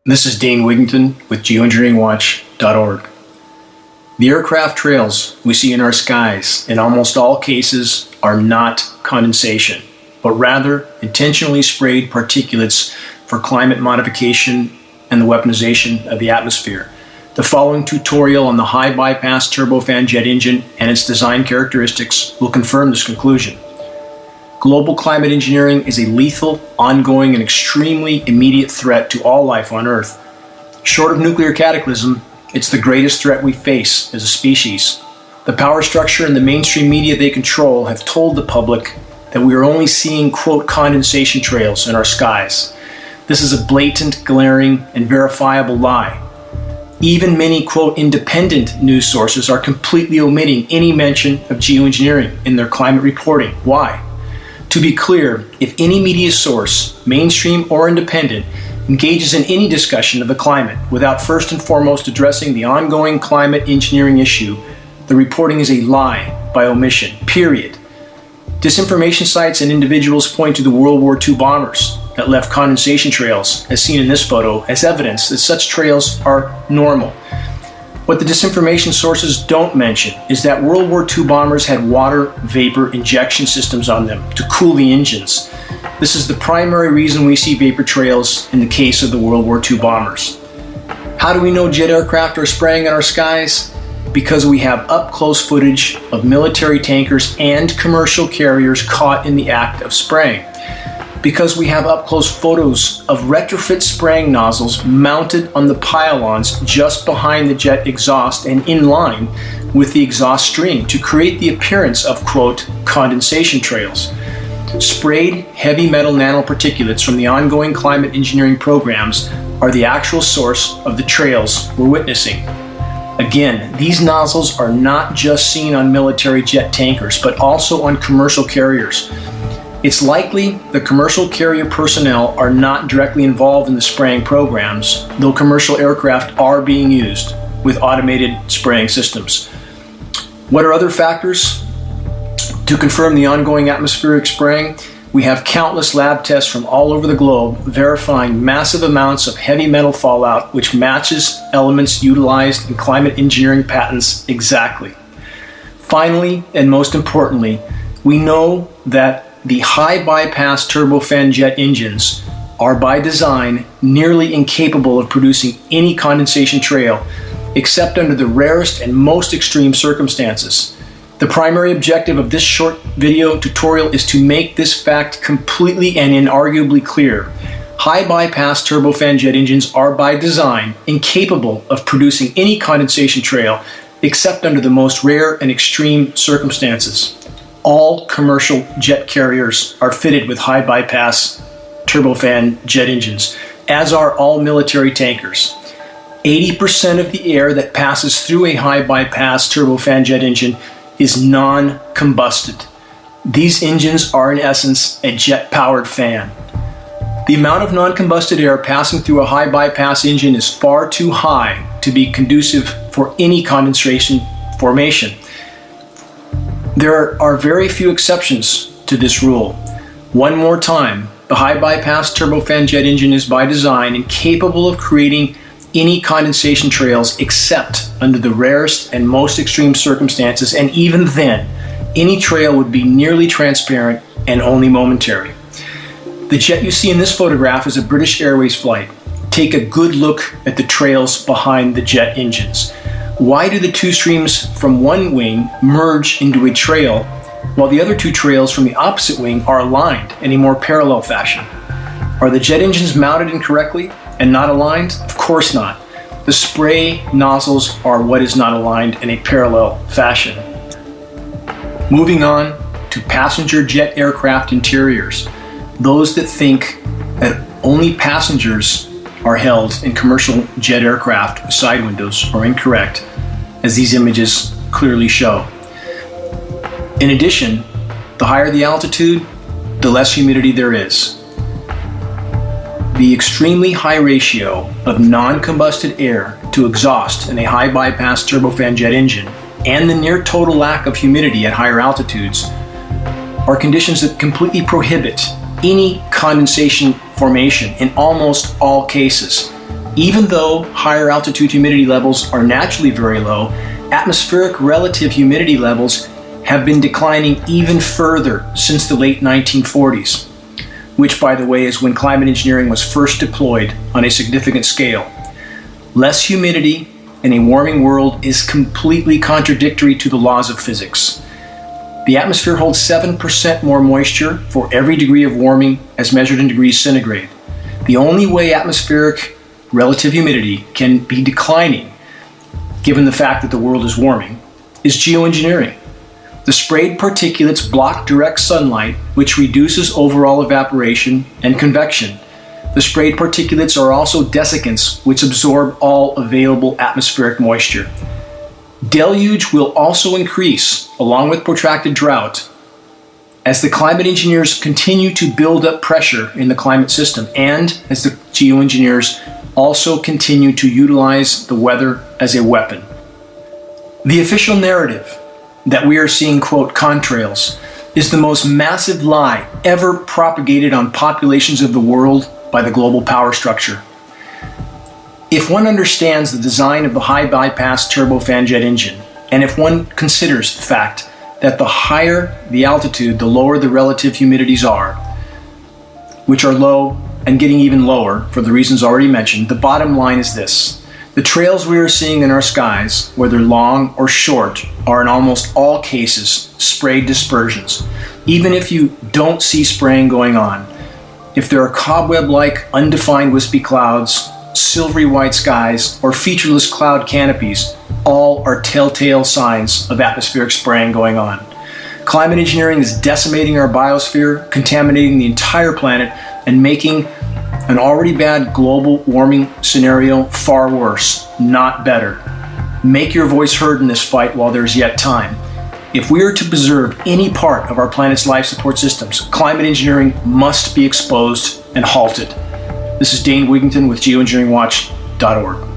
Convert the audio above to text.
This is Dane Wigington with Geoengineeringwatch.org. The aircraft trails we see in our skies in almost all cases are not condensation, but rather intentionally sprayed particulates for climate modification and the weaponization of the atmosphere. The following tutorial on the high bypass turbofan jet engine and its design characteristics will confirm this conclusion. Global climate engineering is a lethal, ongoing, and extremely immediate threat to all life on Earth. Short of nuclear cataclysm, it's the greatest threat we face as a species. The power structure and the mainstream media they control have told the public that we are only seeing, quote, condensation trails in our skies. This is a blatant, glaring, and verifiable lie. Even many, quote, independent news sources are completely omitting any mention of geoengineering in their climate reporting. Why? To be clear, if any media source, mainstream or independent, engages in any discussion of the climate without first and foremost addressing the ongoing climate engineering issue, the reporting is a lie by omission, period. Disinformation sites and individuals point to the World War II bombers that left condensation trails, as seen in this photo, as evidence that such trails are normal. What the disinformation sources don't mention is that World War II bombers had water vapor injection systems on them to cool the engines. This is the primary reason we see vapor trails in the case of the World War II bombers. How do we know jet aircraft are spraying in our skies? Because we have up-close footage of military tankers and commercial carriers caught in the act of spraying. Because we have up-close photos of retrofit spraying nozzles mounted on the pylons just behind the jet exhaust and in line with the exhaust stream to create the appearance of, quote, condensation trails. Sprayed heavy metal nanoparticulates from the ongoing climate engineering programs are the actual source of the trails we're witnessing. Again, these nozzles are not just seen on military jet tankers, but also on commercial carriers. It's likely the commercial carrier personnel are not directly involved in the spraying programs, though commercial aircraft are being used with automated spraying systems. What are other factors to confirm the ongoing atmospheric spraying? We have countless lab tests from all over the globe verifying massive amounts of heavy metal fallout which matches elements utilized in climate engineering patents exactly. Finally, and most importantly, we know that the high bypass turbofan jet engines are by design nearly incapable of producing any condensation trail except under the rarest and most extreme circumstances. The primary objective of this short video tutorial is to make this fact completely and inarguably clear. High bypass turbofan jet engines are by design incapable of producing any condensation trail except under the most rare and extreme circumstances. All commercial jet carriers are fitted with high bypass turbofan jet engines, as are all military tankers. 80% of the air that passes through a high bypass turbofan jet engine is non-combusted. These engines are in essence a jet-powered fan. The amount of non-combusted air passing through a high bypass engine is far too high to be conducive for any condensation formation. There are very few exceptions to this rule. One more time, the high bypass turbofan jet engine is by design incapable of creating any condensation trails except under the rarest and most extreme circumstances, and even then, any trail would be nearly transparent and only momentary. The jet you see in this photograph is a British Airways flight. Take a good look at the trails behind the jet engines. Why do the two streams from one wing merge into a trail while the other two trails from the opposite wing are aligned in a more parallel fashion? Are the jet engines mounted incorrectly and not aligned? Of course not. The spray nozzles are what is not aligned in a parallel fashion. Moving on to passenger jet aircraft interiors. Those that think that only passengers are held in commercial jet aircraft with side windows are incorrect, as these images clearly show. In addition, the higher the altitude, the less humidity there is. The extremely high ratio of non-combusted air to exhaust in a high bypass turbofan jet engine and the near total lack of humidity at higher altitudes are conditions that completely prohibit any condensation formation in almost all cases. Even though higher altitude humidity levels are naturally very low, atmospheric relative humidity levels have been declining even further since the late 1940s, which, by the way, is when climate engineering was first deployed on a significant scale. Less humidity in a warming world is completely contradictory to the laws of physics. The atmosphere holds 7% more moisture for every degree of warming as measured in degrees centigrade. The only way atmospheric relative humidity can be declining, given the fact that the world is warming, is geoengineering. The sprayed particulates block direct sunlight, which reduces overall evaporation and convection. The sprayed particulates are also desiccants, which absorb all available atmospheric moisture. Deluge will also increase, along with protracted drought, as the climate engineers continue to build up pressure in the climate system, and as the geoengineers also continue to utilize the weather as a weapon. The official narrative that we are seeing, quote, contrails, is the most massive lie ever propagated on populations of the world by the global power structure. If one understands the design of the high bypass turbofan jet engine, and if one considers the fact that the higher the altitude, the lower the relative humidities are, which are low and getting even lower for the reasons already mentioned, the bottom line is this. The trails we are seeing in our skies, whether long or short, are in almost all cases sprayed dispersions. Even if you don't see spraying going on, if there are cobweb-like undefined wispy clouds, silvery white skies, or featureless cloud canopies, all are telltale signs of atmospheric spraying going on. Climate engineering is decimating our biosphere, contaminating the entire planet, and making an already bad global warming scenario far worse, not better. Make your voice heard in this fight while there's yet time. If we are to preserve any part of our planet's life support systems, climate engineering must be exposed and halted. This is Dane Wigington with GeoengineeringWatch.org.